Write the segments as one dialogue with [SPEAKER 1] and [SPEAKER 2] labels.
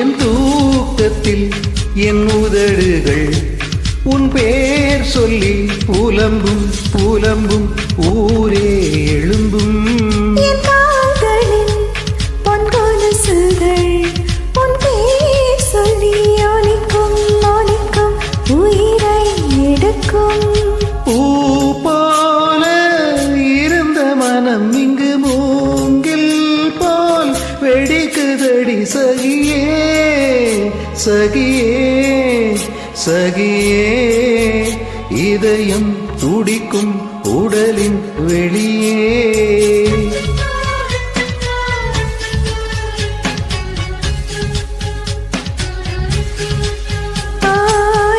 [SPEAKER 1] என் தூக்கத்தில் என் உதடுகள் உன் பேர் சொல்லி புலம்பும் புலம்பும் ஊரே எழும்பும்.
[SPEAKER 2] என் காதலின் பொன் கொலுசுகள் உன் பேர் சொல்லி ஒலிக்கும் ஒலிக்கும் உயிரை எடுக்கும்.
[SPEAKER 1] பூ போல இருந்த மனம் இங்கு மூங்கில் போல் வெடிக்குதடி சகியே சகியே சகியே. இதயம் துடிக்கும் உடலின் வெளியே.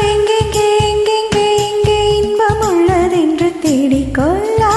[SPEAKER 2] எங்கெங்கே எங்கெங்கே எங்கே இன்பம் உள்ளதென்று தேடிக்கொள்ளாதே.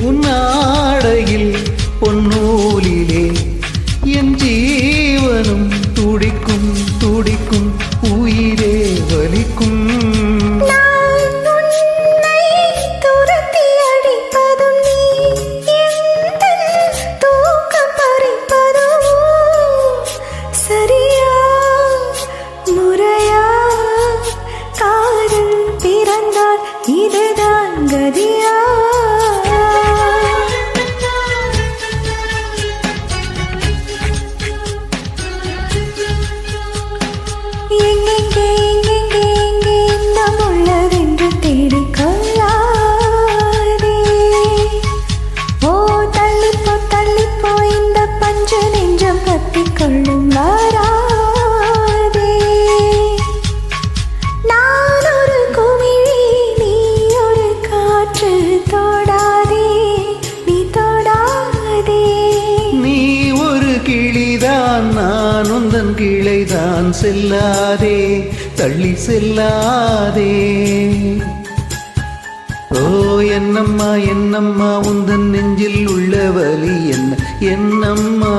[SPEAKER 1] உன்னாடையில் பொன்னூலிலே என் ஜீவனும் துடிக்கும் துடிக்கும் உயிரே வலிக்கும்.
[SPEAKER 2] இதுதான் கதியா. எங்கெங்கே எங்கெங்கே எங்கே இன்பம் உள்ளதென்று தேடிக்கொள்ளாதே. ஓ தள்ளிப்போ இந்த பஞ்ச நெஞ்சம் கத்திக்கொள்ளும் வராதே. நான் ஒரு குமிழி நீ ஒரு காற்று தொடாதே நீ தொடாதே.
[SPEAKER 1] நீ ஒரு கிளிதான் நான் உந்தன் கிளைதான் செல்லாதே தள்ளி செல்லாதே. ஓ என்னம்மா என்னம்மா உந்தன் நெஞ்சில் உள்ள வலி என்ன என்னம்மா.